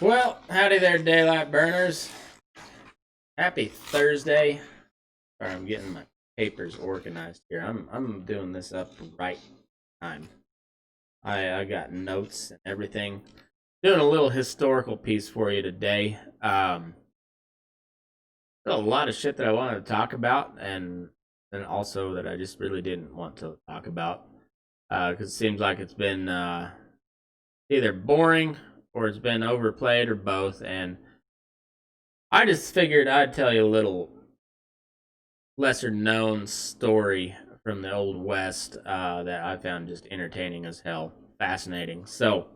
Well, howdy there, daylight burners. Happy Thursday. Sorry, I'm getting my papers organized here. I'm doing this up right time. I got notes and everything. Doing a little historical piece for you today. Got a lot of shit that I wanted to talk about, and also that I just really didn't want to talk about because it seems like it's been either boring or it's been overplayed or both. And I just figured I'd tell you a little lesser known story from the Old West that I found just entertaining as hell. Fascinating. So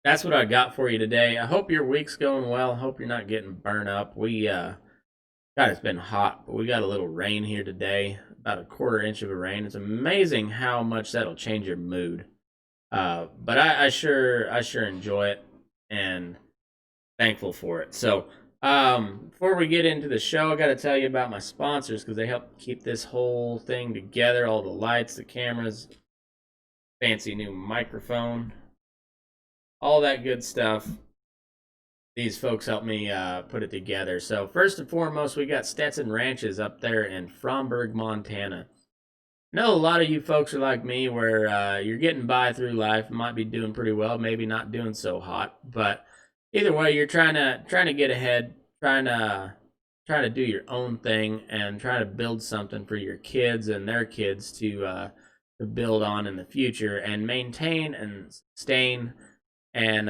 that's what I got for you today. I hope your week's going well. I hope you're not getting burned up. God, it's been hot, but we got a little rain here today, about a quarter inch of a rain. It's amazing how much that'll change your mood. But I sure enjoy it and thankful for it. So, before we get into the show, I got to tell you about my sponsors because they help keep this whole thing together. All the lights, the cameras, fancy new microphone, all that good stuff. These folks help me put it together. So first and foremost, we got Stetson Ranches up there in Fromberg, Montana. I know a lot of you folks are like me, where you're getting by through life, might be doing pretty well, maybe not doing so hot, but either way, you're trying to get ahead, trying to do your own thing, and try to build something for your kids and their kids to build on in the future and maintain and sustain. And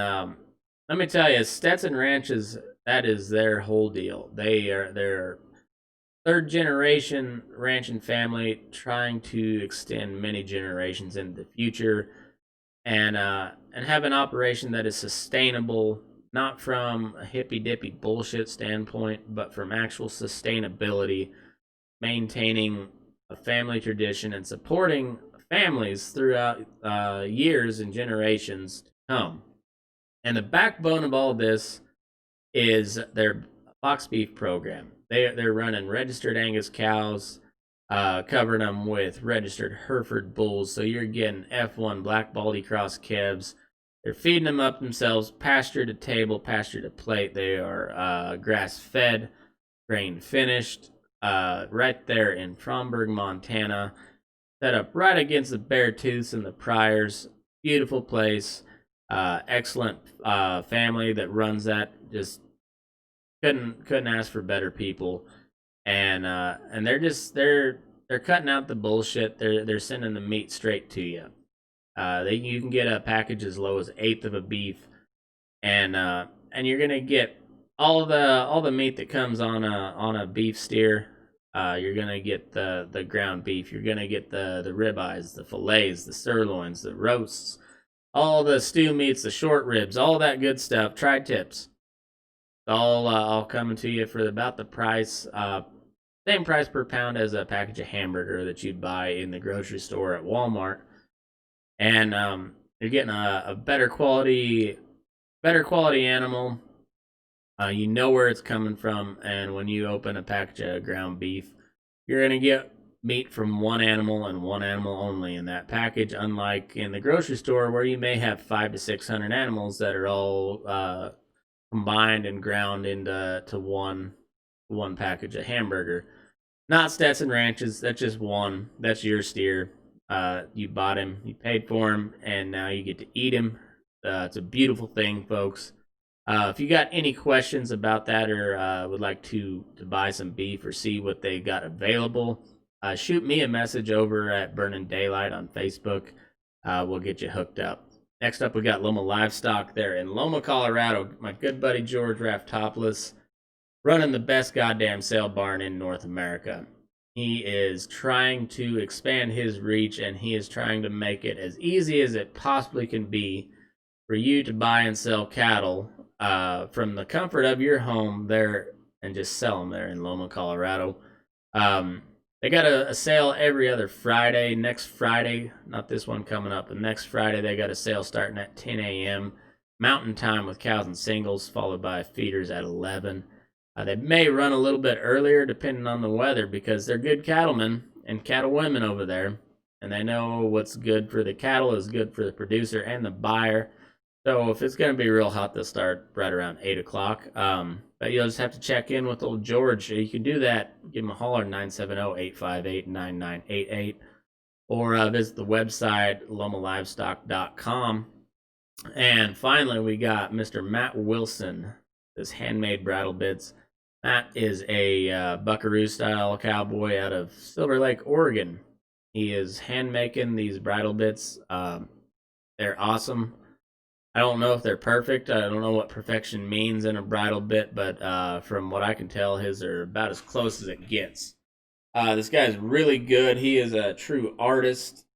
let me tell you, Stetson Ranches, that is their whole deal. They're third generation ranching family trying to extend many generations into the future and have an operation that is sustainable, not from a hippy dippy bullshit standpoint, but from actual sustainability, maintaining a family tradition and supporting families throughout years and generations to come. And the backbone of all this is their box beef program. They're running registered Angus cows, covering them with registered Hereford bulls. So you're getting F1 Black Baldy Cross calves. They're feeding them up themselves, pasture to table, pasture to plate. They are grass fed, grain finished, right there in Fromberg, Montana. Set up right against the Beartooths and the Pryors. Beautiful place. Excellent family that runs that. Just couldn't ask for better people. And they're cutting out the bullshit. They're sending the meat straight to you. You can get a package as low as eighth of a beef, and you're gonna get all the meat that comes on a beef steer. You're gonna get the ground beef. You're gonna get the ribeyes, the fillets, the sirloins, the roasts, all the stew meats, the short ribs, all that good stuff. Tri-tips. All coming to you for about the price, same price per pound as a package of hamburger that you'd buy in the grocery store at Walmart. And you're getting a better quality animal. You know where it's coming from, and when you open a package of ground beef, you're gonna get meat from one animal and one animal only in that package. Unlike in the grocery store, where you may have 500 to 600 animals that are all combined and ground into one package of hamburger. Not Stetson Ranches. That's just one. That's your steer. You bought him, you paid for him, and now you get to eat him. It's a beautiful thing, folks. If you got any questions about that or would like to buy some beef or see what they got available, shoot me a message over at Burning Daylight on Facebook. We'll get you hooked up. Next up, we got Loma Livestock there in Loma, Colorado. My good buddy George Raftopoulos running the best goddamn sale barn in North America. He is trying to expand his reach, and he is trying to make it as easy as it possibly can be for you to buy and sell cattle from the comfort of your home there and just sell them there in Loma, Colorado. They got a sale every other Friday. Next Friday, not this one coming up, but next Friday they got a sale starting at 10 a.m. Mountain Time with cows and singles, followed by feeders at 11. They may run a little bit earlier depending on the weather because they're good cattlemen and cattle women over there. And they know what's good for the cattle is good for the producer and the buyer. So if it's gonna be real hot, they'll start right around 8 o'clock. But you'll just have to check in with old George. You can do that. Give him a holler 970-858-9988, or visit the website lomalivestock.com. And finally, we got Mr. Matt Wilson, his handmade bridle bits. Matt is a buckaroo style cowboy out of Silver Lake, Oregon. He is hand making these bridle bits. They're awesome. I don't know if they're perfect. I don't know what perfection means in a bridle bit, but from what I can tell, his are about as close as it gets. This guy's really good. He is a true artist.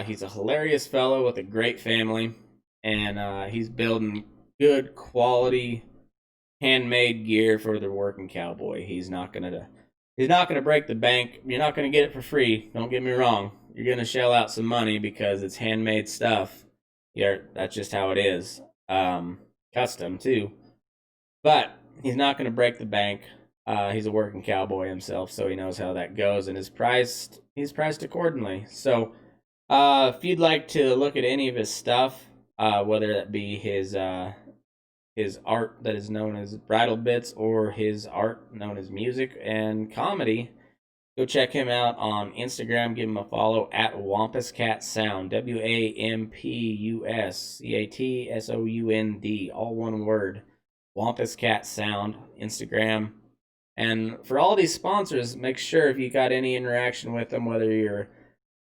He's a hilarious fellow with a great family, and he's building good quality handmade gear for the working cowboy. He's not gonna break the bank. You're not gonna get it for free. Don't get me wrong. You're gonna shell out some money because it's handmade stuff. Yeah, that's just how it is. Custom too, but he's not going to break the bank. He's a working cowboy himself, so he knows how that goes, and he's priced accordingly. So, if you'd like to look at any of his stuff, whether that be his art that is known as bridal bits or his art known as music and comedy, go check him out on Instagram. Give him a follow at Wampus Cat Sound. WampusCatSound. All one word. Wampus Cat Sound. Instagram. And for all these sponsors, make sure if you got any interaction with them, whether you're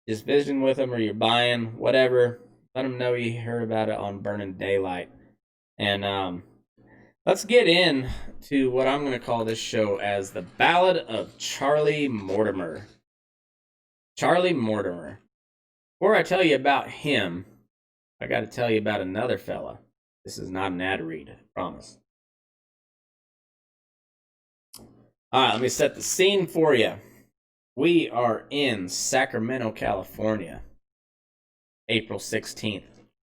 just visiting with them or you're buying, whatever, let them know you heard about it on Burning Daylight. And let's get in to what I'm going to call this show as the Ballad of Charlie Mortimer. Charlie Mortimer. Before I tell you about him, I got to tell you about another fella. This is not an ad read, I promise. All right, let me set the scene for you. We are in Sacramento, California, April 16th,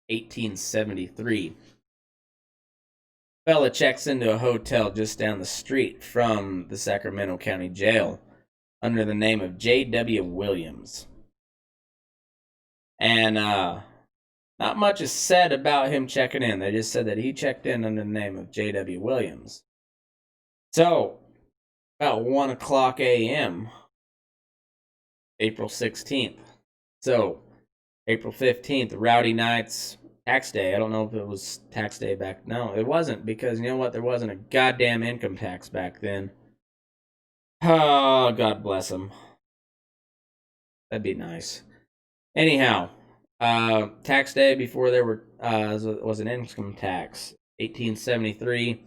1873. Fella checks into a hotel just down the street from the Sacramento County Jail under the name of J.W. Williams. And not much is said about him checking in. They just said that he checked in under the name of J.W. Williams. So, about 1 o'clock a.m., April 16th. So, April 15th, Rowdy Nights, tax day. I don't know if it was tax day back. No, it wasn't, because you know what? There wasn't a goddamn income tax back then. Oh, God bless them. That'd be nice. Anyhow, tax day before there was an income tax. 1873.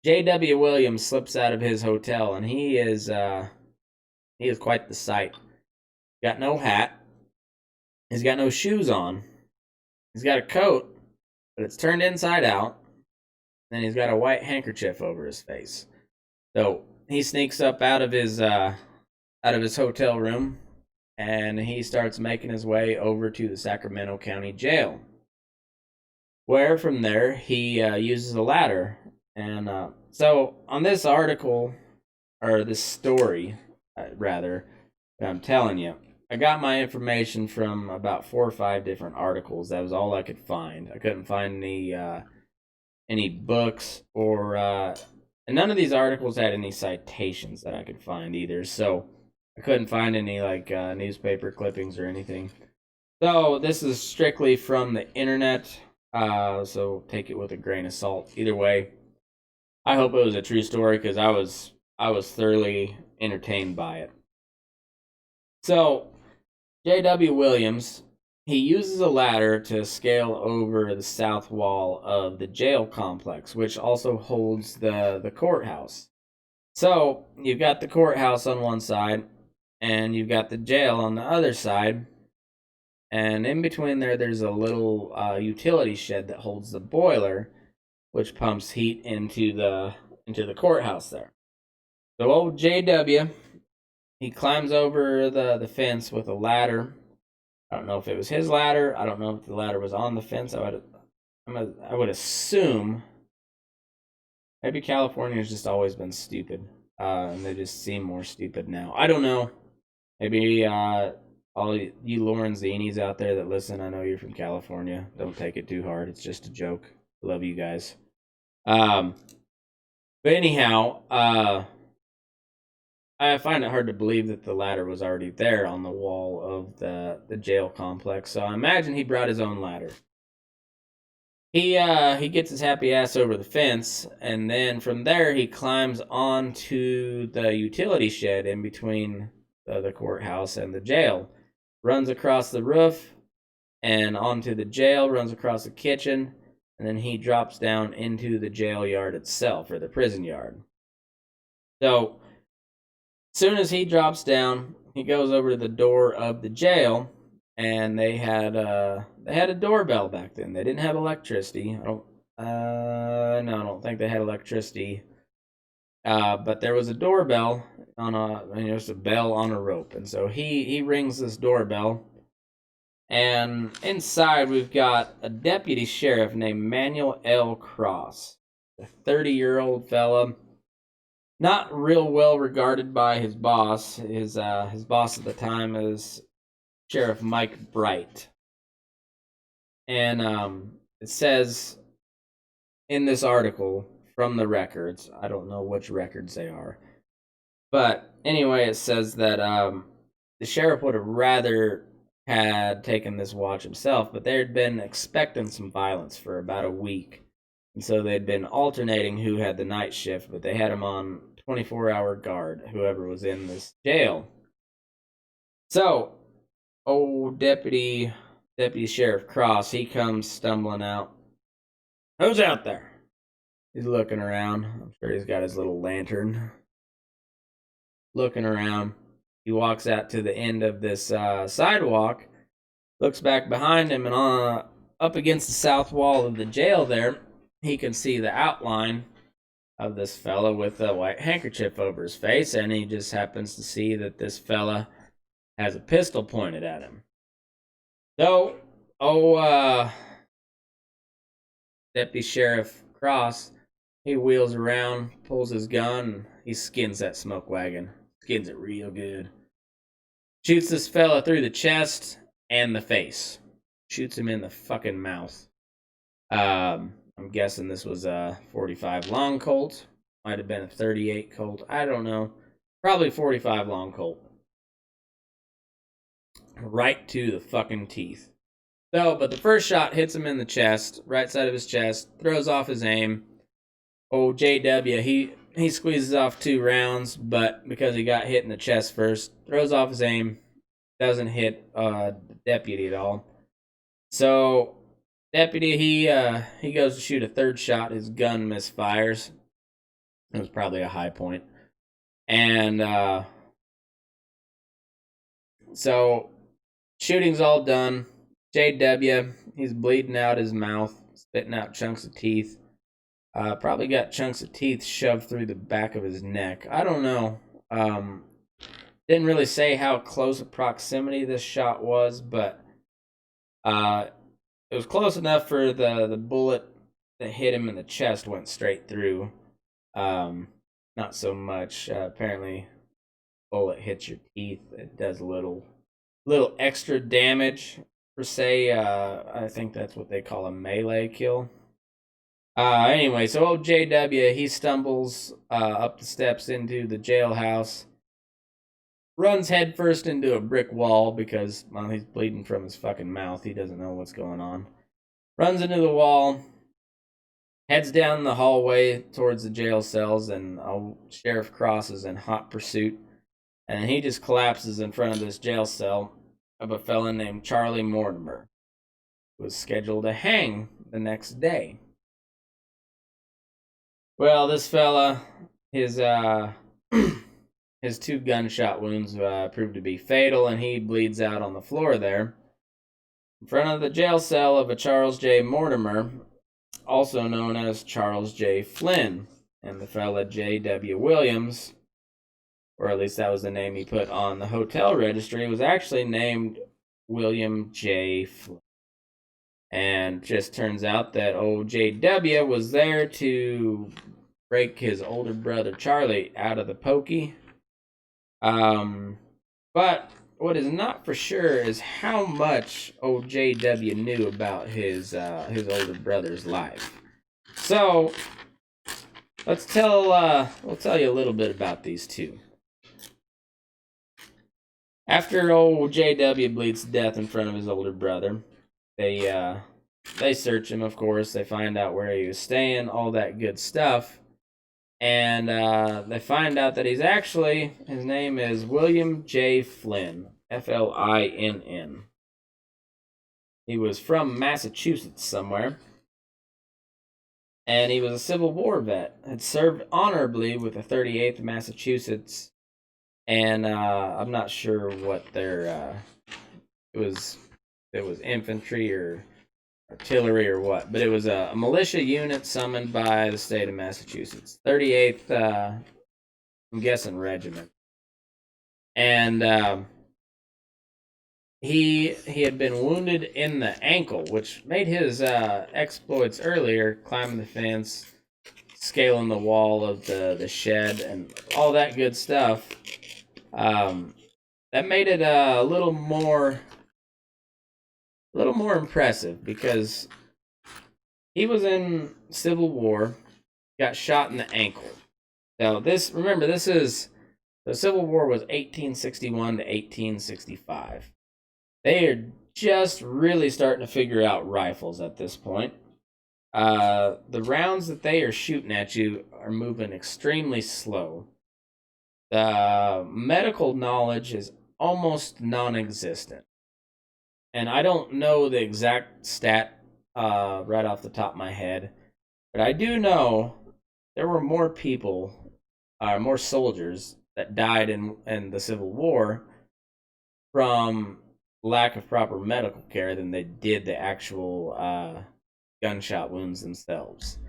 J.W. Williams slips out of his hotel, and he is quite the sight. Got no hat. He's got no shoes on. He's got a coat, but it's turned inside out. And he's got a white handkerchief over his face. So he sneaks up out of his hotel room, and he starts making his way over to the Sacramento County Jail, where from there he uses a ladder. And so on this article, or this story, rather, that I'm telling you, I got my information from about 4 or 5 different articles. That was all I could find. I couldn't find any books, or and none of these articles had any citations that I could find either. So I couldn't find any newspaper clippings or anything. So this is strictly from the internet. So take it with a grain of salt. Either way, I hope it was a true story, because I was thoroughly entertained by it. So J.W. Williams, he uses a ladder to scale over the south wall of the jail complex, which also holds the courthouse. So you've got the courthouse on one side, and you've got the jail on the other side. And in between there's a little utility shed that holds the boiler, which pumps heat into the courthouse there. So old JW, he climbs over the fence with a ladder. I don't know if it was his ladder. I don't know if the ladder was on the fence. I would assume maybe California's just always been stupid, and they just seem more stupid now. I don't know. Maybe all all you Lorenzinis out there that listen, I know you're from California. Don't take it too hard. It's just a joke. Love you guys. But anyhow, I find it hard to believe that the ladder was already there on the wall of the jail complex. So I imagine he brought his own ladder. He gets his happy ass over the fence, and then from there he climbs onto the utility shed in between the courthouse and the jail, runs across the roof and onto the jail, runs across the kitchen, and then he drops down into the jail yard itself, or the prison yard. So as soon as he drops down, he goes over to the door of the jail, and they had a doorbell back then. They didn't have electricity. I don't think they had electricity. But there was a doorbell on just a bell on a rope, and so he rings this doorbell, and inside we've got a deputy sheriff named Manuel L. Cross, a 30-year-old fella. Not real well regarded by his boss. His boss at the time is Sheriff Mike Bright. And it says in this article from the records, I don't know which records they are, but anyway, it says that the sheriff would have rather had taken this watch himself, but they had been expecting some violence for about a week. And so they'd been alternating who had the night shift, but they had him on 24-hour guard, whoever was in this jail. So, old Deputy Sheriff Cross, he comes stumbling out. Who's out there? He's looking around. I'm sure he's got his little lantern. Looking around. He walks out to the end of this sidewalk, looks back behind him, and up against the south wall of the jail there, he can see the outline of this fella with a white handkerchief over his face, and he just happens to see that this fella has a pistol pointed at him. So, Deputy Sheriff Cross, he wheels around, pulls his gun, and he skins that smoke wagon. Skins it real good. Shoots this fella through the chest and the face. Shoots him in the fucking mouth. I'm guessing this was a 45 long Colt. Might have been a 38 Colt. I don't know. Probably 45 long Colt. Right to the fucking teeth. So, but the first shot hits him in the chest, right side of his chest, throws off his aim. Old JW, he squeezes off 2 rounds, but because he got hit in the chest first, throws off his aim, doesn't hit the deputy at all. So Deputy, he goes to shoot a third shot. His gun misfires. It was probably a high point. And so shooting's all done. JW, he's bleeding out his mouth, spitting out chunks of teeth. Probably got chunks of teeth shoved through the back of his neck. I don't know. Didn't really say how close a proximity this shot was, but it was close enough for the bullet that hit him in the chest went straight through. Not so much. Apparently, bullet hits your teeth. It does a little extra damage per se. I think that's what they call a melee kill. Anyway, so old JW, he stumbles up the steps into the jailhouse, runs headfirst into a brick wall because, well, he's bleeding from his fucking mouth. He doesn't know what's going on. Runs into the wall, heads down the hallway towards the jail cells, and Sheriff Cross is in hot pursuit. And he just collapses in front of this jail cell of a fella named Charlie Mortimer, who was scheduled to hang the next day. Well, this fella, his 2 gunshot wounds proved to be fatal, and he bleeds out on the floor there in front of the jail cell of a Charles J. Mortimer, also known as Charles J. Flynn, and the fella J.W. Williams, or at least that was the name he put on the hotel registry, was actually named William J. Flynn. And just turns out that old J.W. was there to break his older brother Charlie out of the pokey. But what is not for sure is how much old JW knew about his older brother's life. So we'll tell you a little bit about these two. After old JW bleeds to death in front of his older brother, they search him, of course. They find out where he was staying, all that good stuff. And they find out that his name is William J. Flynn, Flinn. He was from Massachusetts somewhere. And he was a Civil War vet, had served honorably with the 38th Massachusetts. And I'm not sure what their, it was infantry or artillery or what, but it was a militia unit summoned by the state of Massachusetts, 38th, I'm guessing regiment, and he had been wounded in the ankle, which made his exploits earlier, climbing the fence, scaling the wall of the shed, and all that good stuff. That made it a little more impressive because he was in Civil War, got shot in the ankle. Now the Civil War was 1861 to 1865. They are just really starting to figure out rifles at this point. The rounds that they are shooting at you are moving extremely slow. The medical knowledge is almost non-existent. And I don't know the exact stat right off the top of my head, but I do know there were more people, more soldiers that died in the Civil War from lack of proper medical care than they did the actual gunshot wounds themselves.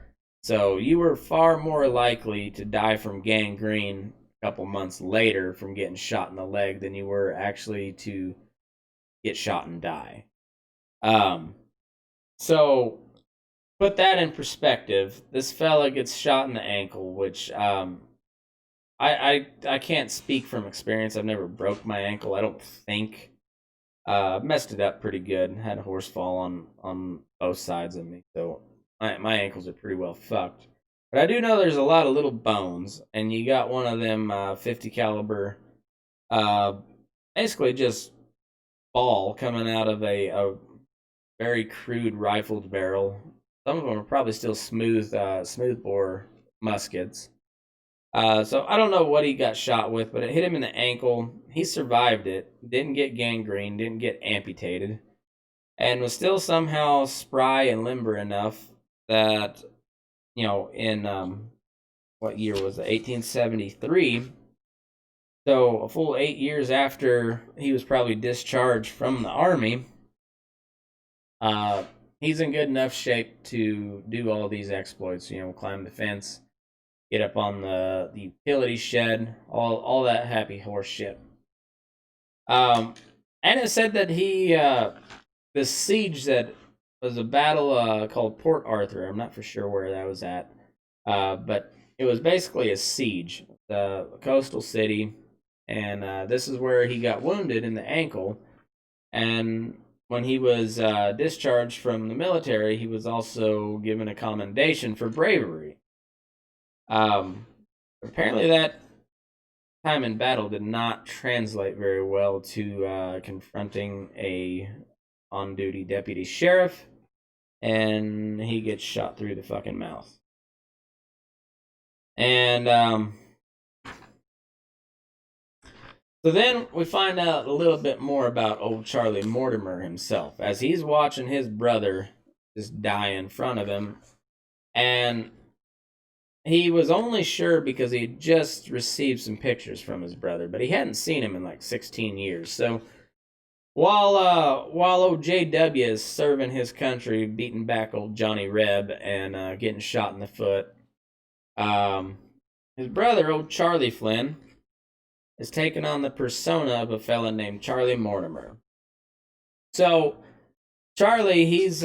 So you were far more likely to die from gangrene a couple months later from getting shot in the leg than you were actually to get shot and die. So put that in perspective. This fella gets shot in the ankle, which I can't speak from experience. I've never broke my ankle. I don't think. Messed it up pretty good. Had a horse fall on both sides of me, so my ankles are pretty well fucked. But I do know there's a lot of little bones, and you got one of them 50 caliber, basically just ball coming out of a very crude rifled barrel. Some of them are probably still smooth bore muskets. So I don't know what he got shot with, but it hit him in the ankle. He survived it, didn't get gangrene, didn't get amputated, and was still somehow spry and limber enough that, in what year was it? 1873. So a full 8 years after he was probably discharged from the army, he's in good enough shape to do all these exploits. Climb the fence, get up on the utility shed, all that happy horse shit. And it said that the siege that was a battle called Port Arthur. I'm not for sure where that was at, but it was basically a siege, the coastal city, and this is where he got wounded in the ankle. And when he was discharged from the military, he was also given a commendation for bravery. Apparently that time in battle did not translate very well to confronting a on-duty deputy sheriff, and he gets shot through the fucking mouth. And so then we find out a little bit more about old Charlie Mortimer himself, as he's watching his brother just die in front of him, and he was only sure because he had just received some pictures from his brother, but he hadn't seen him in like 16 years. So while old JW is serving his country, beating back old Johnny Reb and getting shot in the foot, his brother, old Charlie Flynn, is taking on the persona of a fella named Charlie Mortimer. So Charlie, he's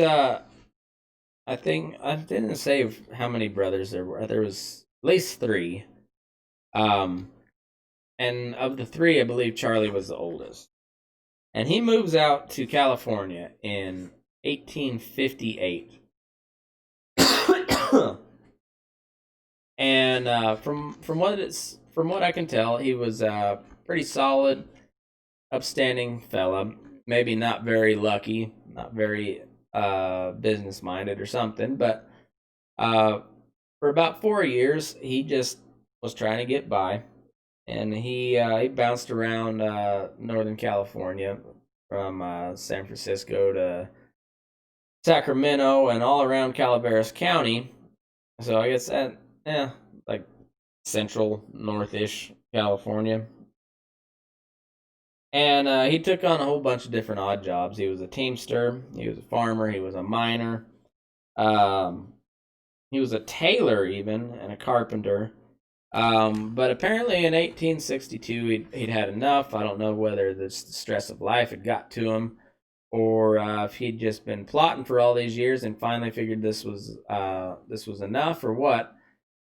I think I didn't say how many brothers there were. There was at least 3. And of the 3, I believe Charlie was the oldest. And he moves out to California in 1858. And from what I can tell, he was a pretty solid, upstanding fella. Maybe not very lucky, not very business minded or something, but uh, for about 4 years, he just was trying to get by, and he bounced around Northern California from San Francisco to Sacramento and all around Calaveras County. So I guess that, yeah, like central northish California. And he took on a whole bunch of different odd jobs. He was a teamster, he was a farmer, he was a miner, um, he was a tailor even, and a carpenter. But apparently in 1862 he'd had enough. I don't know whether the stress of life had got to him, or if he'd just been plotting for all these years and finally figured this was enough, or what.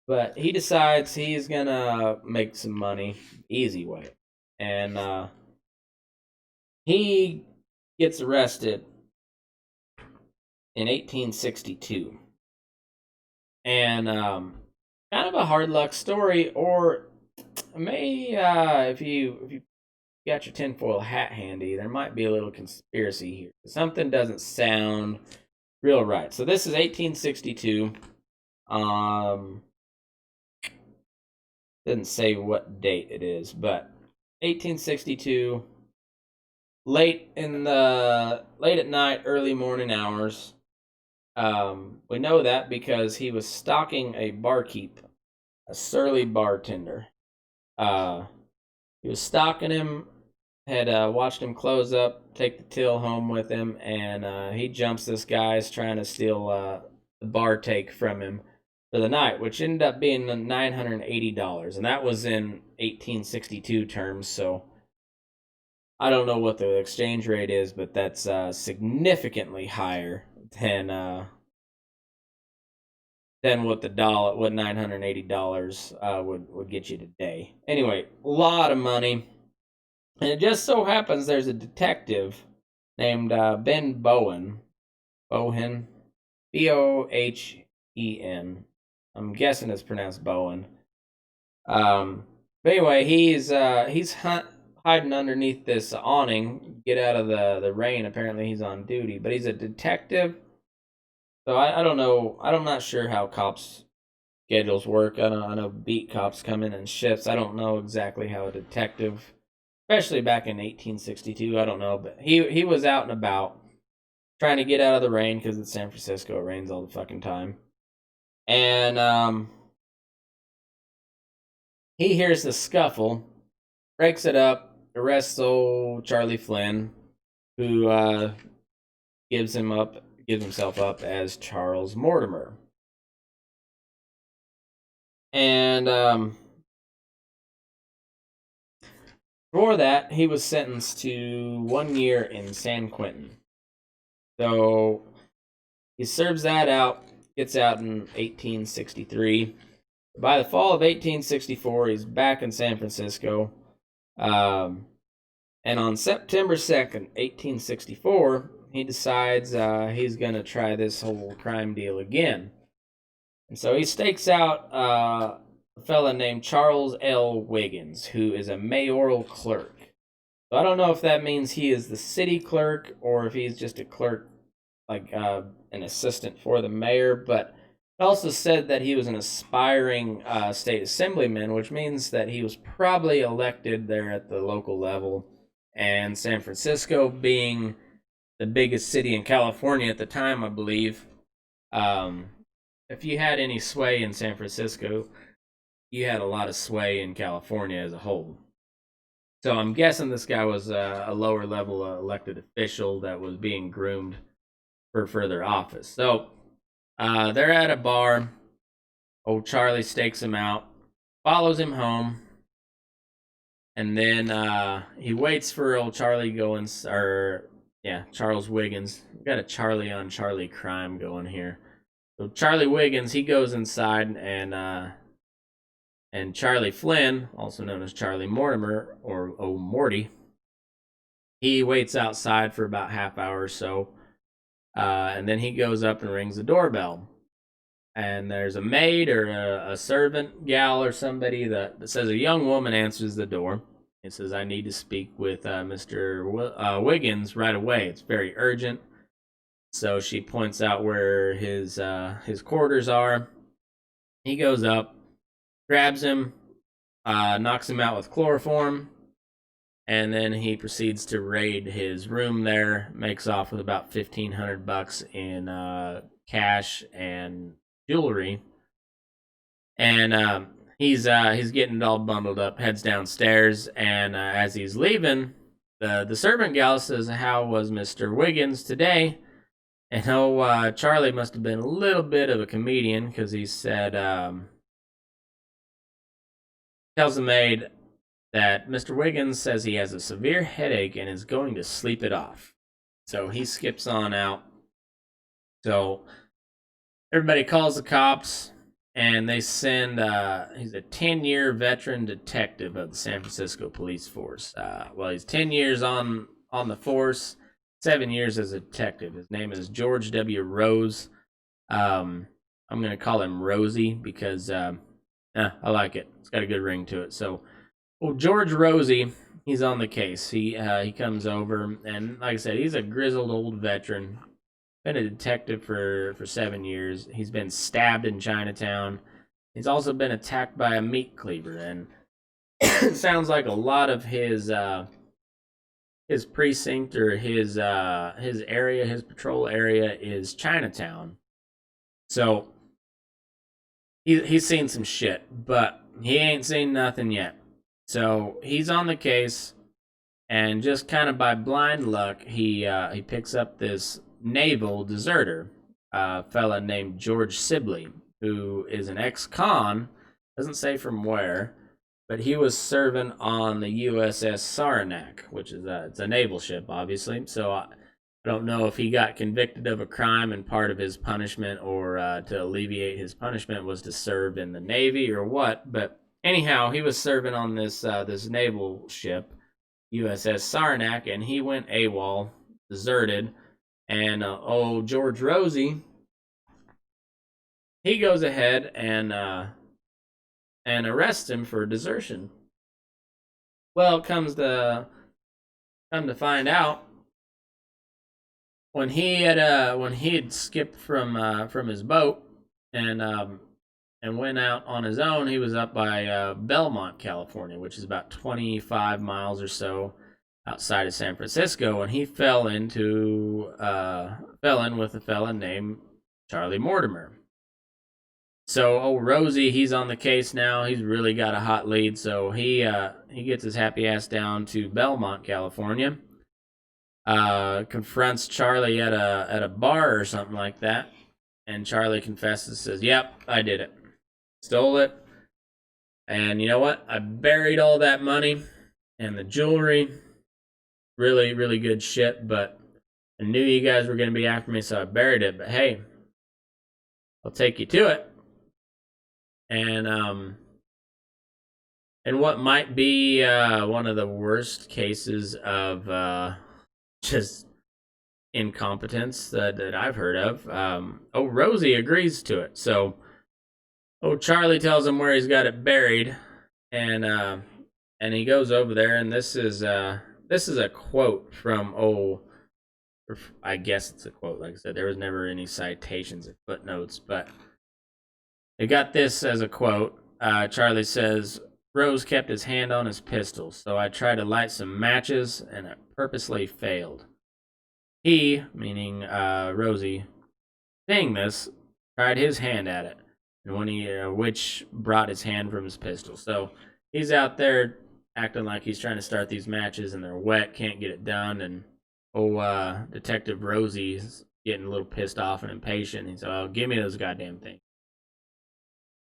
But he decides he's gonna make some money easy way, and he gets arrested in 1862, and kind of a hard luck story, or may if you got your tinfoil hat handy, there might be a little conspiracy here. Something doesn't sound real right. So this is 1862. Didn't say what date it is, but 1862. Late at night, early morning hours. We know that because he was stalking a barkeep, a surly bartender. He was stalking him, had watched him close up, take the till home with him, and he jumps this guy's trying to steal the bar take from him for the night, which ended up being $980, and that was in 1862 terms. So I don't know what the exchange rate is, but that's significantly higher than what $980 would get you today. Anyway, a lot of money, and it just so happens there's a detective named Ben Bowen, Bohen. I'm guessing it's pronounced Bowen. But anyway, he's hiding underneath this awning, get out of the rain. Apparently, he's on duty, but he's a detective. So I don't know. I'm not sure how cops' schedules work. I know beat cops come in shifts. I don't know exactly how a detective, especially back in 1862, I don't know. But he was out and about trying to get out of the rain because it's San Francisco. It rains all the fucking time. And he hears the scuffle, breaks it up, arrests old Charlie Flynn, who gives himself up as Charles Mortimer. And for that, he was sentenced to 1 year in San Quentin. So he serves that out, gets out in 1863. By the fall of 1864, he's back in San Francisco. And on September 2nd, 1864, he decides he's going to try this whole crime deal again. And so he stakes out a fella named Charles L. Wiggins, who is a mayoral clerk. So I don't know if that means he is the city clerk or if he's just a clerk, like an assistant for the mayor, but it also said that he was an aspiring state assemblyman, which means that he was probably elected there at the local level. And San Francisco being the biggest city in California at the time, I believe, if you had any sway in San Francisco, you had a lot of sway in California as a whole. So I'm guessing this guy was a lower level elected official that was being groomed for further office. So they're at a bar. Old Charlie stakes him out, follows him home, and then he waits for old Charlie Charles Wiggins. We got a Charlie on Charlie crime going here. So Charlie Wiggins, he goes inside, and Charlie Flynn, also known as Charlie Mortimer or Morty, he waits outside for about half hour or so, and then he goes up and rings the doorbell. And there's a maid or a servant gal or somebody that says a young woman answers the door. It says, I need to speak with Mr. Wiggins right away. It's very urgent. So she points out where his quarters are. He goes up, grabs him, knocks him out with chloroform, and then he proceeds to raid his room there. Makes off with about $1,500 in cash and jewelry, and he's getting it all bundled up, heads downstairs, and as he's leaving, the servant gal says, how was Mr. Wiggins today? And Charlie must have been a little bit of a comedian, because he said, tells the maid that Mr. Wiggins says he has a severe headache and is going to sleep it off. So he skips on out. So everybody calls the cops, and they send, he's a 10-year veteran detective of the San Francisco Police Force. Well, he's 10 years on the force, 7 years as a detective. His name is George W. Rose. I'm going to call him Rosie because I like it. It's got a good ring to it. So, well, George Rosie, he's on the case. He comes over, and like I said, he's a grizzled old veteran. Been a detective for 7 years. He's been stabbed in Chinatown. He's also been attacked by a meat cleaver, and it sounds like a lot of his precinct or his area, his patrol area is Chinatown. So he's seen some shit, but he ain't seen nothing yet. So he's on the case, and just kind of by blind luck, he picks up this naval deserter, a fella named George Sibley, who is an ex-con, doesn't say from where, but he was serving on the USS Saranac, which is it's a naval ship, obviously. So I don't know if he got convicted of a crime and part of his punishment, or to alleviate his punishment was to serve in the Navy or what. But anyhow, he was serving on this naval ship, USS Saranac, and he went AWOL, deserted. And old George Rosie, he goes ahead and arrests him for desertion. Well, come to find out, when he had skipped from his boat and went out on his own, he was up by Belmont, California, which is about 25 miles or so outside of San Francisco, and he fell in with a fella named Charlie Mortimer. So old Rosie, he's on the case now. He's really got a hot lead, so he gets his happy ass down to Belmont, California. Confronts Charlie at a bar or something like that, and Charlie confesses, says, "Yep, I did it. Stole it. And you know what? I buried all that money and the jewelry. Really, really good shit, but I knew you guys were going to be after me, so I buried it. But hey, I'll take you to it." And what might be one of the worst cases of just incompetence that I've heard of, Rosie agrees to it. So Charlie tells him where he's got it buried, and he goes over there, and this is a quote from I guess it's a quote. Like I said, there was never any citations or footnotes, but they got this as a quote. Charlie says, "Rose kept his hand on his pistol, so I tried to light some matches, and I purposely failed. He," meaning Rosie, seeing this, tried his hand at it, and which brought his hand from his pistol. So he's out there acting like he's trying to start these matches, and they're wet, can't get it done, and Detective Rosie's getting a little pissed off and impatient. He's like, "Oh, give me those goddamn things."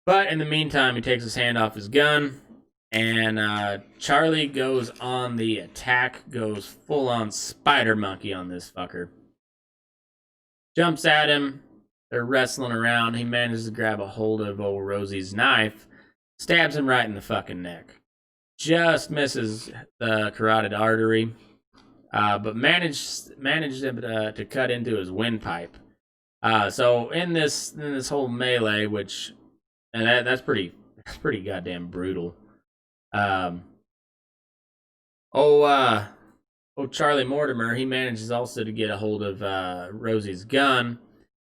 But in the meantime, he takes his hand off his gun, and Charlie goes on the attack, goes full-on spider monkey on this fucker. Jumps at him, they're wrestling around, he manages to grab a hold of old Rosie's knife, stabs him right in the fucking neck. Just misses the carotid artery. but managed to cut into his windpipe. So in this whole melee, which and that's pretty goddamn brutal. Charlie Mortimer, he manages also to get a hold of Rosie's gun,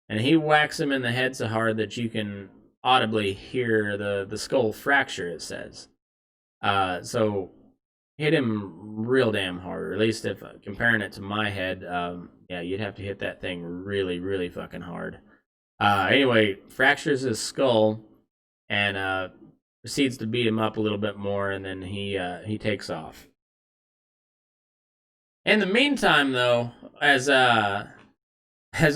and he whacks him in the head so hard that you can audibly hear the skull fracture, it says. So hit him real damn hard, or at least if comparing it to my head, yeah, you'd have to hit that thing really, really fucking hard. Anyway, fractures his skull and proceeds to beat him up a little bit more, and then he takes off. In the meantime, though, as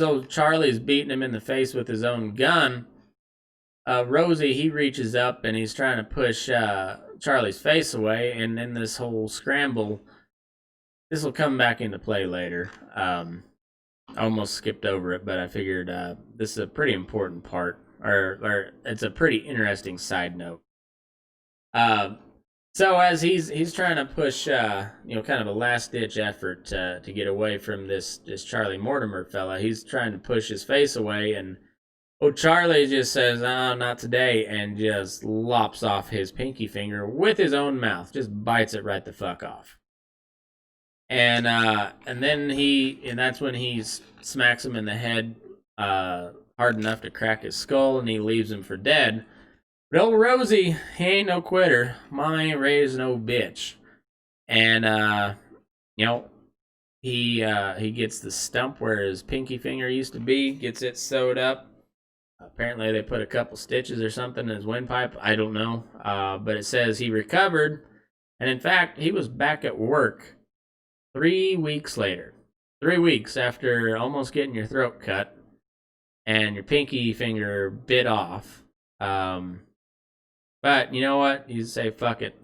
old Charlie's beating him in the face with his own gun, Rosie, he reaches up and he's trying to push Charlie's face away, and in this whole scramble, this will come back into play later. I almost skipped over it, but I figured this is a pretty important part, or it's a pretty interesting side note. So as he's trying to push, kind of a last-ditch effort to get away from this Charlie Mortimer fella, he's trying to push his face away, and Charlie just says, "Oh, not today," and just lops off his pinky finger with his own mouth, just bites it right the fuck off. And then that's when he smacks him in the head hard enough to crack his skull, and he leaves him for dead. But old Rosie, he ain't no quitter. Mama ain't raised no bitch. And he gets the stump where his pinky finger used to be, gets it sewed up. Apparently they put a couple stitches or something in his windpipe. I don't know. But it says he recovered. And in fact, he was back at work 3 weeks later. 3 weeks after almost getting your throat cut and your pinky finger bit off. But you know what? You say, fuck it.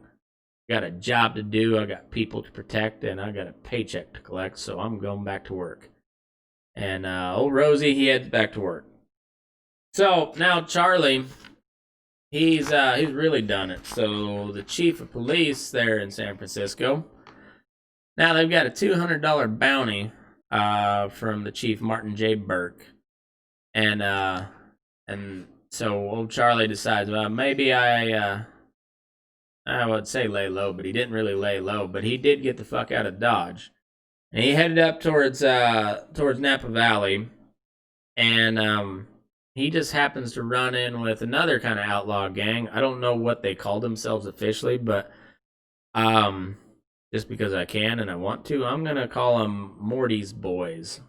I got a job to do. I got people to protect, and I got a paycheck to collect, so I'm going back to work. And old Rosie, he heads back to work. So now Charlie, he's really done it. So the chief of police there in San Francisco, now they've got a $200 bounty from the chief, Martin J. Burke, and so old Charlie decides, well, maybe I would say lay low, but he didn't really lay low, but he did get the fuck out of Dodge, and he headed up towards Napa Valley, and he just happens to run in with another kind of outlaw gang. I don't know what they call themselves officially, but just because I can and I want to, I'm gonna call them Morty's Boys.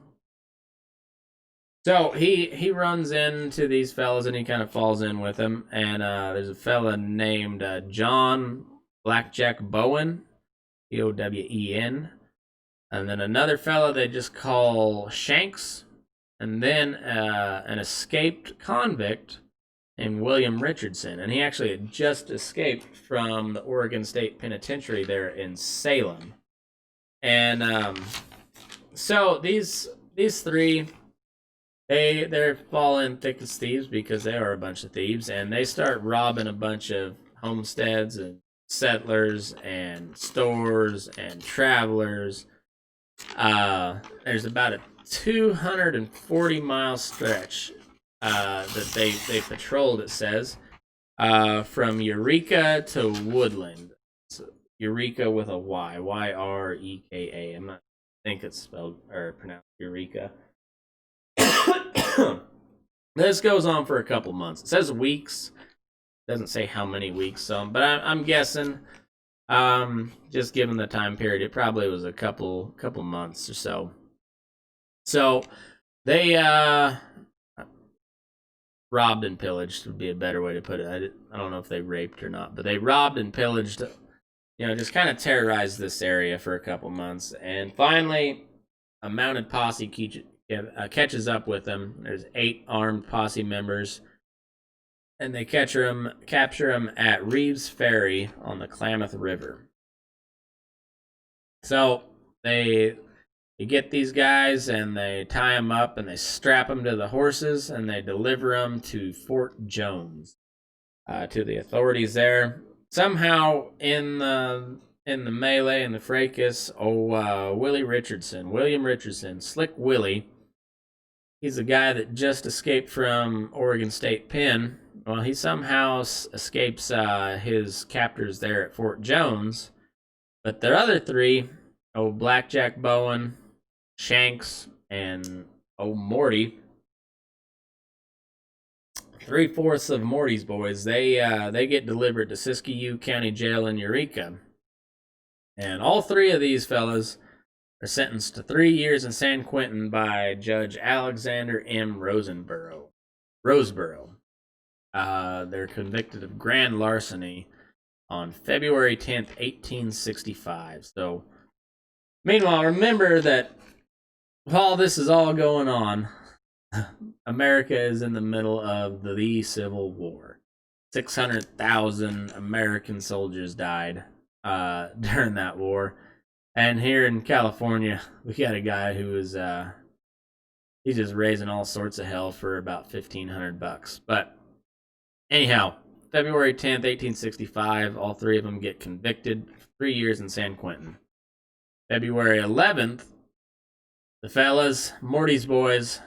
So he runs into these fellas and he kind of falls in with them. And there's a fella named John Blackjack Bowen, Bowen, and then another fella they just call Shanks. And then an escaped convict named William Richardson. And he actually had just escaped from the Oregon State Penitentiary there in Salem. And so these three, they're falling thick as thieves because they are a bunch of thieves. And they start robbing a bunch of homesteads and settlers and stores and travelers. There's about a 240-mile stretch that they patrolled, it says, from Eureka to Woodland. So, Eureka with a Y, Y-R-E-K-A. I think it's spelled or pronounced Eureka. This goes on for a couple months. It says weeks. It doesn't say how many weeks, but I'm guessing, just given the time period, it probably was a couple months or so. So they robbed and pillaged would be a better way to put it. I don't know if they raped or not, but they robbed and pillaged, just kind of terrorized this area for a couple months. And finally, a mounted posse catches up with them. There's 8 armed posse members, and they capture him at Reeves Ferry on the Klamath River. So they get these guys and they tie them up and they strap them to the horses and they deliver them to Fort Jones, to the authorities there. Somehow in the in the melee and the fracas. William Richardson, Slick Willie. He's a guy that just escaped from Oregon State Pen. Well, he somehow escapes his captors there at Fort Jones. But the other three, Blackjack Bowen, Shanks, and Morty, 3/4 of Morty's boys, they get delivered to Siskiyou County Jail in Eureka. And all three of these fellas are sentenced to 3 years in San Quentin by Judge Alexander M. Roseborough. They're convicted of grand larceny on February 10th, 1865. So, meanwhile, remember that while this is all going on, America is in the middle of the Civil War. 600,000 American soldiers died during that war. And here in California, we got a guy who is he's just raising all sorts of hell for about $1,500. But anyhow, February 10th, 1865, all three of them get convicted. 3 years in San Quentin. February 11th, the fellas, Morty's boys,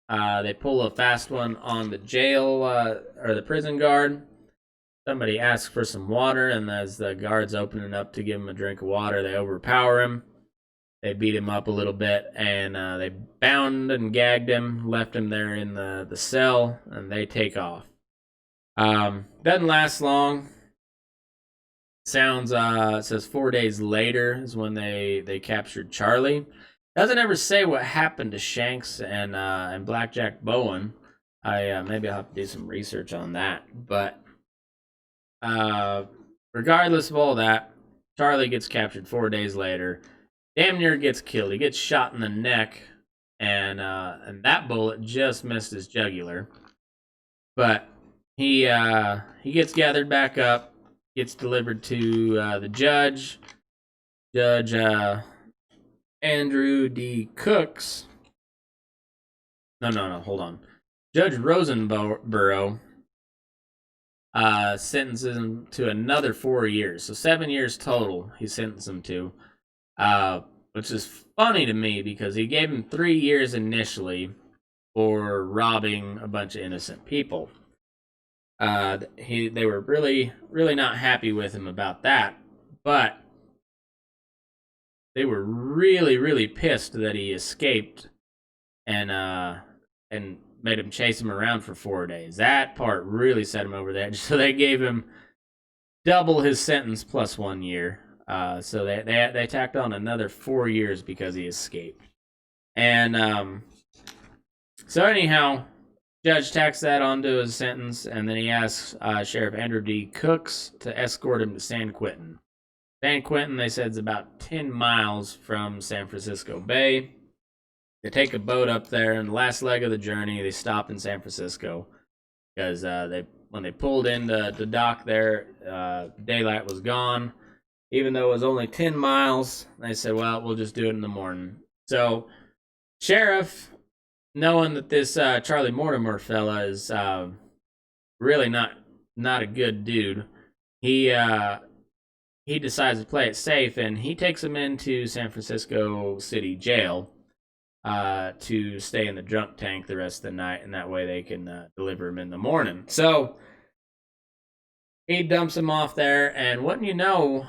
they pull a fast one on the jail or the prison guard. Somebody asks for some water, and as the guard's opening up to give him a drink of water, they overpower him. They beat him up a little bit, and they bound and gagged him, left him there in the cell, and they take off. Doesn't last long. It says 4 days later is when they captured Charlie. Doesn't ever say what happened to Shanks and Blackjack Bowen. Maybe I'll have to do some research on that. But regardless of all that, Charlie gets captured 4 days later. Damn near gets killed. He gets shot in the neck, and that bullet just missed his jugular. But he gets gathered back up, gets delivered to the judge. Judge Andrew D. Cooks. No, hold on. Judge Roseborough sentences him to another 4 years. So 7 years total he sentenced him to. Which is funny to me because he gave him 3 years initially for robbing a bunch of innocent people. They were really, really not happy with him about that, but they were really, really pissed that he escaped and made him chase him around for 4 days. That part really set him over the edge. So they gave him double his sentence plus 1 year. So they tacked on another 4 years because he escaped. And so anyhow, judge tacks that onto his sentence, and then he asks Sheriff Andrew D. Cooks to escort him to San Quentin. San Quentin, they said, is about 10 miles from San Francisco Bay. They take a boat up there, and the last leg of the journey, they stop in San Francisco because when they pulled into the dock there, daylight was gone. Even though it was only 10 miles, they said, well, we'll just do it in the morning. So, Sheriff, knowing that this Charlie Mortimer fella is really not a good dude, he decides to play it safe, and he takes him into San Francisco City Jail to stay in the drunk tank the rest of the night, and that way they can deliver him in the morning. So, he dumps him off there, and wouldn't you know,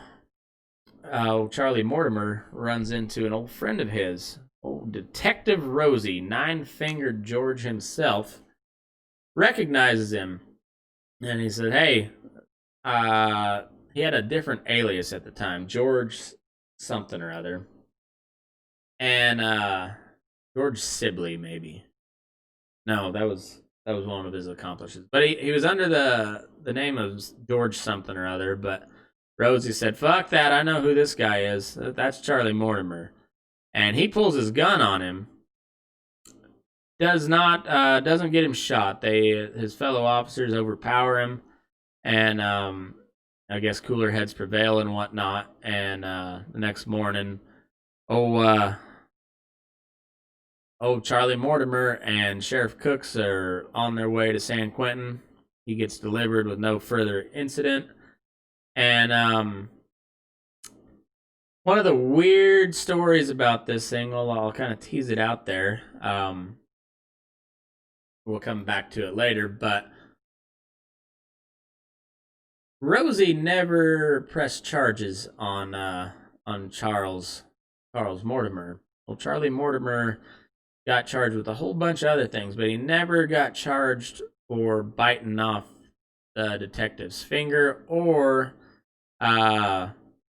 Charlie Mortimer runs into an old friend of his, old Detective Rosie, Nine-Fingered George himself, recognizes him, and he said, hey, he had a different alias at the time, George something or other, and George Sibley, maybe. No, that was one of his accomplishments, but he was under the name of George something or other, but Rosie said, fuck that, I know who this guy is. That's Charlie Mortimer. And he pulls his gun on him. Doesn't get him shot. His fellow officers overpower him. And I guess cooler heads prevail and whatnot. And the next morning, Charlie Mortimer and Sheriff Cooks are on their way to San Quentin. He gets delivered with no further incident. And One of the weird stories about this thing, well, I'll kind of tease it out there. We'll come back to it later, but Rosie never pressed charges on Charles Mortimer. Well, Charlie Mortimer got charged with a whole bunch of other things, but he never got charged for biting off the detective's finger or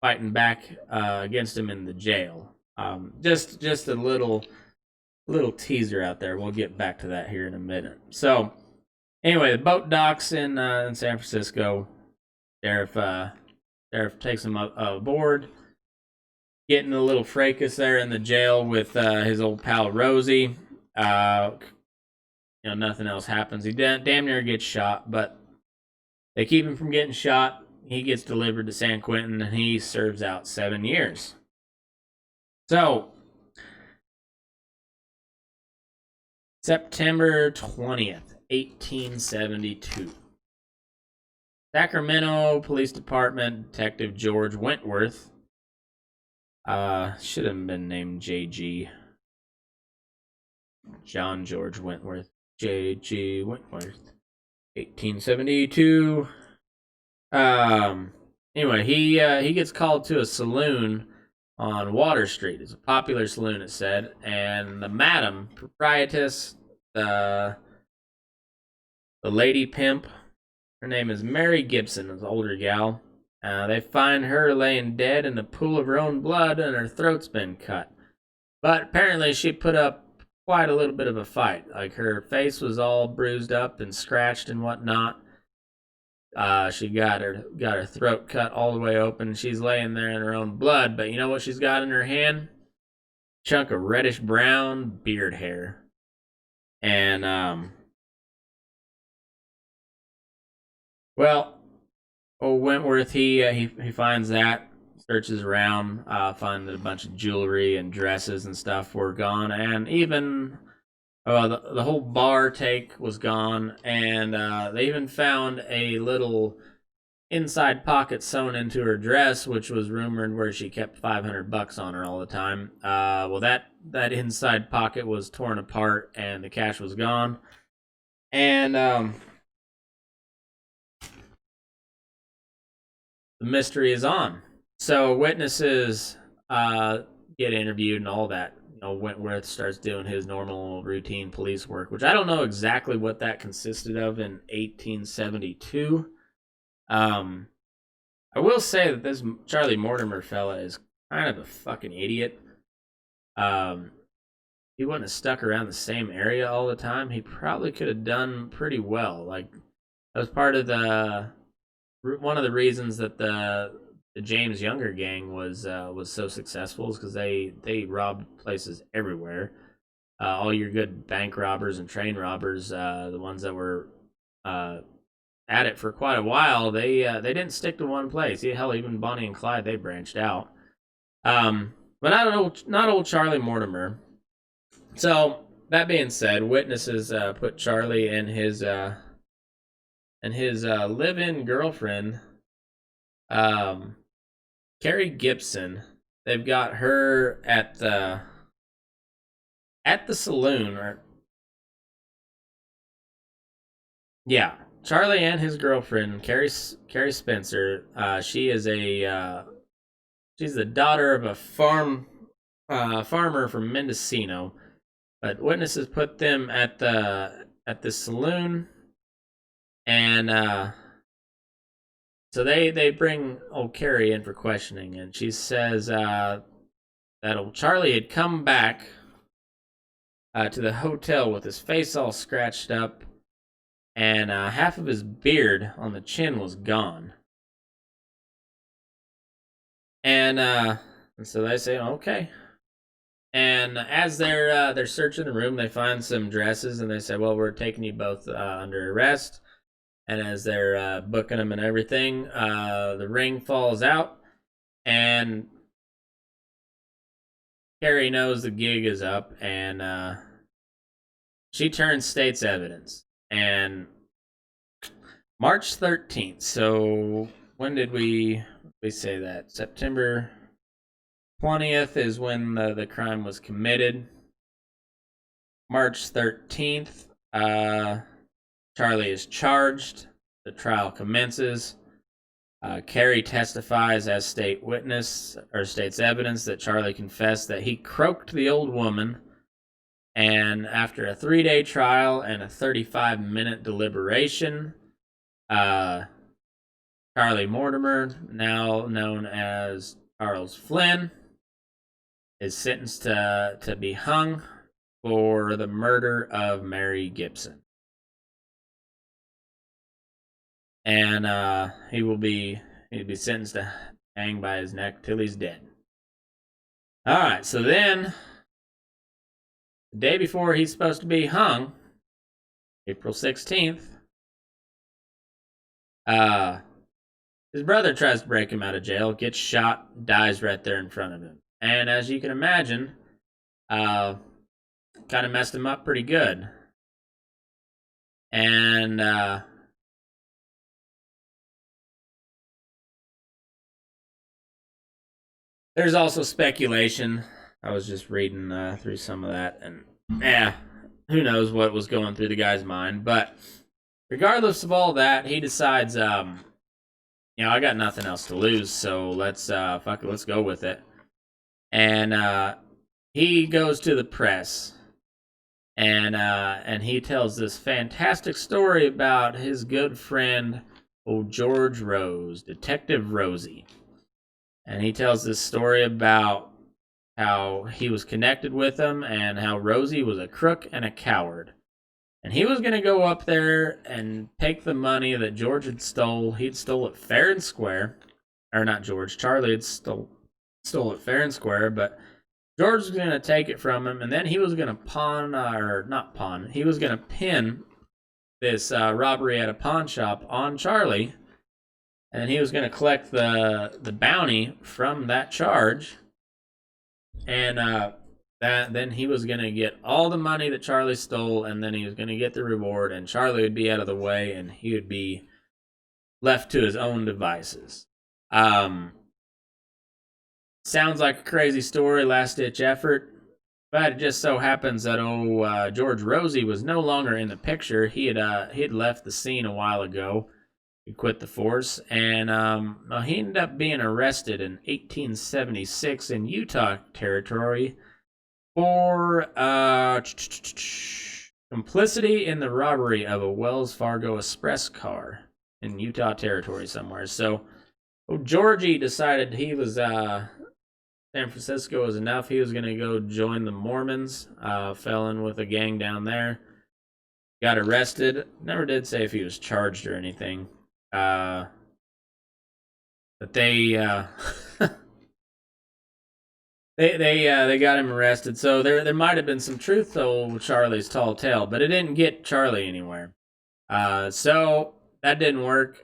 fighting back against him in the jail. Just a little teaser out there. We'll get back to that here in a minute. So anyway, the boat docks in San Francisco. Sheriff takes him aboard, getting a little fracas there in the jail with his old pal Rosie. Nothing else happens. He damn near gets shot, but they keep him from getting shot. He gets delivered to San Quentin, and he serves out 7 years. So, September 20th, 1872. Sacramento Police Department Detective George Wentworth, should have been named J.G. John George Wentworth. J.G. Wentworth. 1872. Anyway, he gets called to a saloon on Water Street. It's a popular saloon, it said, and the madam, proprietress, the lady pimp, her name is Mary Gibson, an older gal. They find her laying dead in a pool of her own blood, and her throat's been cut. But apparently she put up quite a little bit of a fight. Like, her face was all bruised up and scratched and whatnot. She got her throat cut all the way open. She's laying there in her own blood, but you know what she's got in her hand? Chunk of reddish brown beard hair. And well, old Wentworth, he finds that, searches around, finds that a bunch of jewelry and dresses and stuff were gone, and even the whole bar take was gone, and they even found a little inside pocket sewn into her dress, which was rumored where she kept $500 on her all the time. Well, that inside pocket was torn apart, and the cash was gone, and the mystery is on. So witnesses get interviewed and all that. Wentworth starts doing his normal routine police work, which I don't know exactly what that consisted of in 1872. I will say that this Charlie Mortimer fella is kind of a fucking idiot. He wouldn't have stuck around the same area all the time. He probably could have done pretty well. Like, that was part of one of the reasons that the James Younger gang was so successful is because they robbed places everywhere. All your good bank robbers and train robbers, the ones that were at it for quite a while, they didn't stick to one place. Hell, even Bonnie and Clyde, they branched out. But not old Charlie Mortimer. So that being said, witnesses put Charlie and his live-in girlfriend, Carrie Gibson. They've got her at the saloon. Yeah, Charlie and his girlfriend, Carrie Spencer. She's the daughter of a farmer from Mendocino. But witnesses put them at the saloon, and so they bring old Carrie in for questioning, and she says that old Charlie had come back to the hotel with his face all scratched up, and half of his beard on the chin was gone. And so they say, okay. And as they're searching the room, they find some dresses, and they say, well, we're taking you both under arrest. And as they're booking them and everything, the ring falls out, and Carrie knows the gig is up, and she turns state's evidence. And March 13th, so when did we say that? September 20th is when the crime was committed. March 13th, Charlie is charged. The trial commences. Carrie testifies as state witness, or state's evidence, that Charlie confessed that he croaked the old woman. And after a 3-day trial and a 35-minute deliberation, Charlie Mortimer, now known as Charles Flynn, is sentenced to be hung for the murder of Mary Gibson. And he'll be sentenced to hang by his neck till he's dead. All right, so then the day before he's supposed to be hung, April 16th, his brother tries to break him out of jail, gets shot, dies right there in front of him. And as you can imagine, kind of messed him up pretty good. And there's also speculation. I was just reading through some of that, and who knows what was going through the guy's mind. But regardless of all that, he decides, I got nothing else to lose, so let's go with it. And he goes to the press, and he tells this fantastic story about his good friend, old George Rose, Detective Rosie. And he tells this story about how he was connected with him and how Rosie was a crook and a coward. And he was going to go up there and take the money that George had stole. He'd stole it fair and square. Or not George, Charlie had stole it fair and square, but George was going to take it from him, and then he was going to he was going to pin this robbery at a pawn shop on Charlie. And he was going to collect the bounty from that charge. And then he was going to get all the money that Charlie stole, and then he was going to get the reward, and Charlie would be out of the way, and he would be left to his own devices. Sounds like a crazy story, last-ditch effort, but it just so happens that George Rosie was no longer in the picture. He had left the scene a while ago. He quit the force, and he ended up being arrested in 1876 in Utah Territory for complicity in the robbery of a Wells Fargo Express car in Utah Territory somewhere. So Georgie decided he was San Francisco was enough. He was going to go join the Mormons, fell in with a gang down there, got arrested. Never did say if he was charged or anything. But they they got him arrested. So there might have been some truth to Charlie's tall tale, but it didn't get Charlie anywhere. So that didn't work.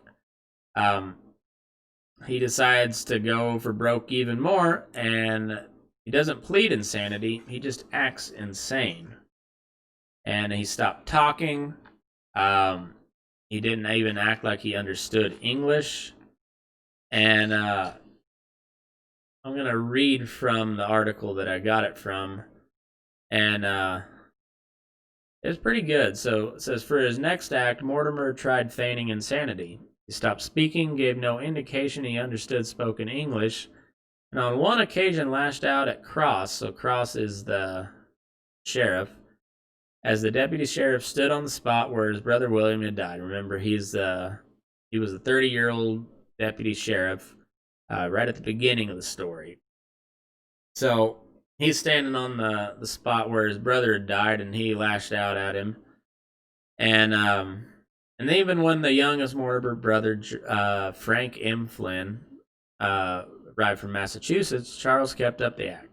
He decides to go for broke even more, and he doesn't plead insanity. He just acts insane, and he stopped talking. He didn't even act like he understood English. And I'm going to read from the article that I got it from. And it's pretty good. So it says, for his next act, Mortimer tried feigning insanity. He stopped speaking, gave no indication he understood spoken English, and on one occasion lashed out at Cross. So Cross is the sheriff. As the deputy sheriff stood on the spot where his brother William had died. Remember, he was a 30-year-old deputy sheriff right at the beginning of the story. So he's standing on the spot where his brother had died, and he lashed out at him. And even when the youngest Mortimer brother, Frank M. Flynn, arrived from Massachusetts, Charles kept up the act,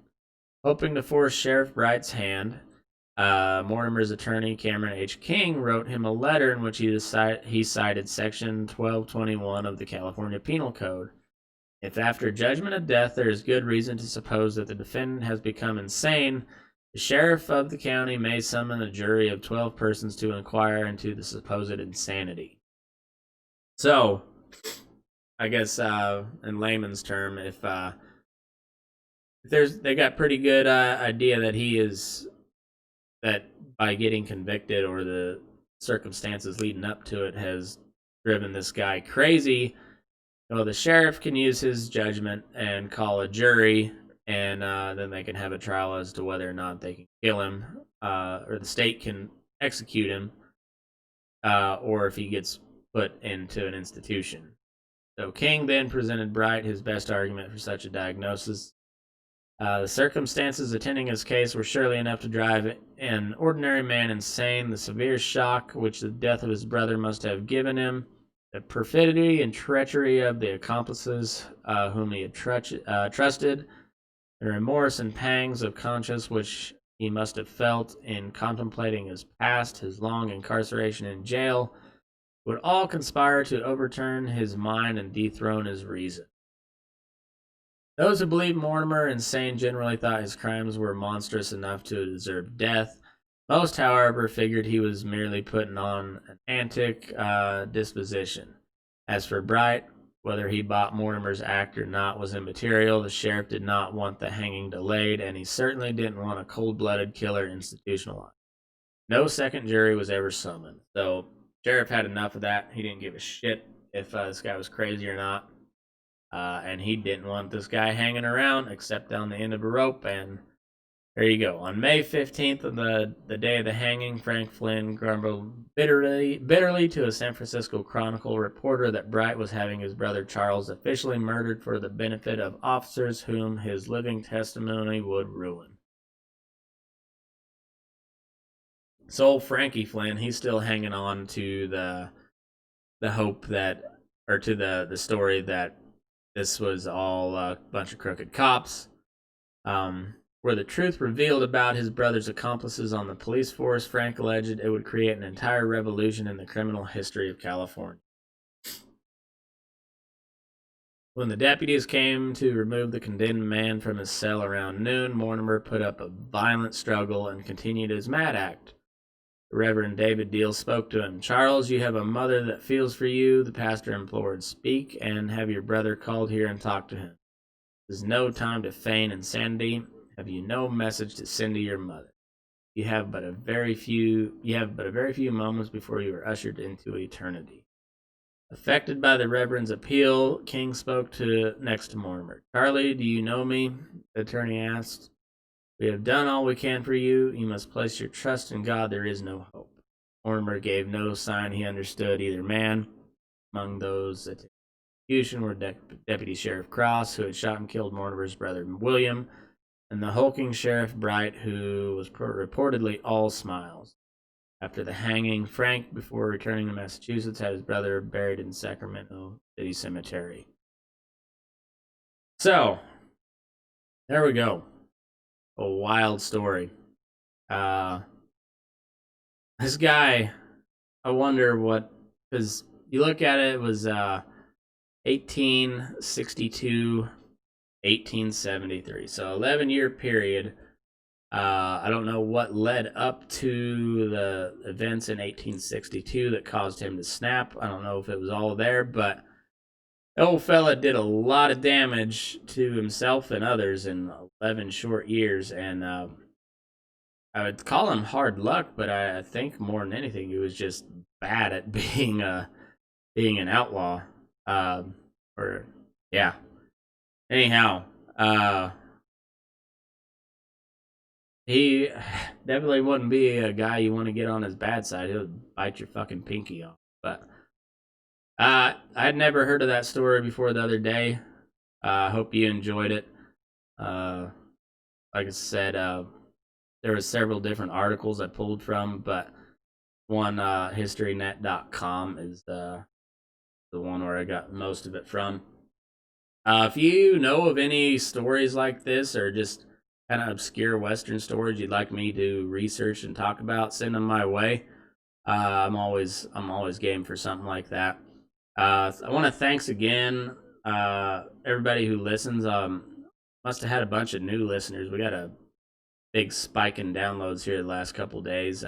hoping to force Sheriff Bright's hand. Mortimer's attorney, Cameron H. King, wrote him a letter in which he cited Section 1221 of the California Penal Code. If after judgment of death there is good reason to suppose that the defendant has become insane, the sheriff of the county may summon a jury of 12 persons to inquire into the supposed insanity. So, I guess in layman's term, if they got pretty good idea that he is that by getting convicted or the circumstances leading up to it has driven this guy crazy. Well, the sheriff can use his judgment and call a jury, and then they can have a trial as to whether or not they can kill him, or the state can execute him, or if he gets put into an institution. So King then presented Bright his best argument for such a diagnosis. The circumstances attending his case were surely enough to drive an ordinary man insane. The severe shock which the death of his brother must have given him, the perfidy and treachery of the accomplices whom he had trusted, the remorse and pangs of conscience which he must have felt in contemplating his past, his long incarceration in jail, would all conspire to overturn his mind and dethrone his reason. Those who believed Mortimer insane generally thought his crimes were monstrous enough to deserve death. Most, however, figured he was merely putting on an antic disposition. As for Bright, whether he bought Mortimer's act or not was immaterial. The sheriff did not want the hanging delayed, and he certainly didn't want a cold-blooded killer institutionalized. No second jury was ever summoned. So, sheriff had enough of that. He didn't give a shit if this guy was crazy or not. And he didn't want this guy hanging around except on the end of a rope. And there you go. On May 15th, of the day of the hanging, Frank Flynn grumbled bitterly to a San Francisco Chronicle reporter that Bright was having his brother Charles officially murdered for the benefit of officers whom his living testimony would ruin. So Frankie Flynn, he's still hanging on to the hope that, or to the story that this was all a bunch of crooked cops. Were the truth revealed about his brother's accomplices on the police force, Frank alleged it would create an entire revolution in the criminal history of California. When the deputies came to remove the condemned man from his cell around noon, Mortimer put up a violent struggle and continued his mad act. The Reverend David Deal spoke to him. "Charles, you have a mother that feels for you," the pastor implored. "Speak and have your brother called here and talk to him. This is no time to feign insanity. Have you no message to send to your mother? You have but a very few moments before you are ushered into eternity." Affected by the Reverend's appeal, King spoke next to Mortimer. "Charlie, do you know me?" the attorney asked. "We have done all we can for you. You must place your trust in God. There is no hope." Mortimer gave no sign he understood either man. Among those at the execution were Deputy Sheriff Cross, who had shot and killed Mortimer's brother William, and the hulking Sheriff Bright, who was reportedly all smiles. After the hanging, Frank, before returning to Massachusetts, had his brother buried in Sacramento City Cemetery. So, there we go. A wild story. This guy, I wonder what, because you look at it, it was 1862, 1873. So 11-year period. I don't know what led up to the events in 1862 that caused him to snap. I don't know if it was all there, but the old fella did a lot of damage to himself and others in 11 short years, and I would call him hard luck, but I think more than anything, he was just bad at being an outlaw. Anyhow, he definitely wouldn't be a guy you want to get on his bad side. He'll bite your fucking pinky off. But I'd never heard of that story before the other day. I hope you enjoyed it. Like I said, there were several different articles I pulled from, but one, historynet.com, is the one where I got most of it from. If you know of any stories like this, or just kind of obscure Western stories you'd like me to research and talk about, send them my way. I'm always game for something like that. I want to thanks again everybody who listens. Must have had a bunch of new listeners. We got a big spike in downloads here the last couple days.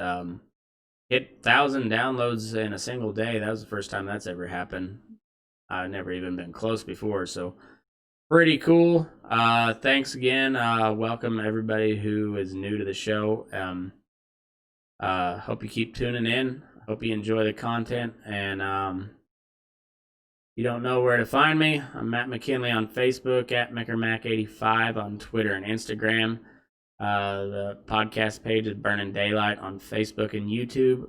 Hit 1,000 downloads in a single day. That was the first time that's ever happened. I've never even been close before, so pretty cool. Thanks again. Welcome everybody who is new to the show. Hope you keep tuning in. Hope you enjoy the content. And you don't know where to find me, I'm Matt McKinley on Facebook, at MckerMac85 on Twitter and Instagram. The podcast page is Burning Daylight on Facebook and YouTube.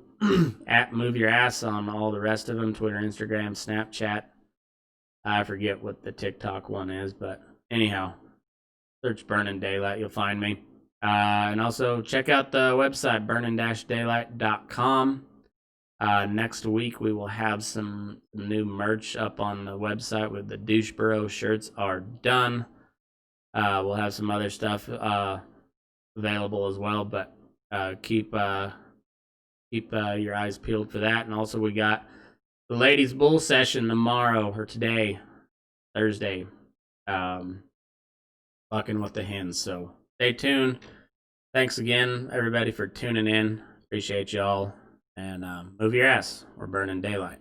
At Move Your Ass on all the rest of them, Twitter, Instagram, Snapchat. I forget what the TikTok one is, but anyhow, search Burning Daylight, you'll find me. And also check out the website, burning-daylight.com. Next week, we will have some new merch up on the website with the Doucheboro shirts are done. We'll have some other stuff available as well, but keep your eyes peeled for that. And also, we got the Ladies Bull session tomorrow or today, Thursday. Fucking with the hens. So stay tuned. Thanks again, everybody, for tuning in. Appreciate y'all. And move your ass. We're burning daylight.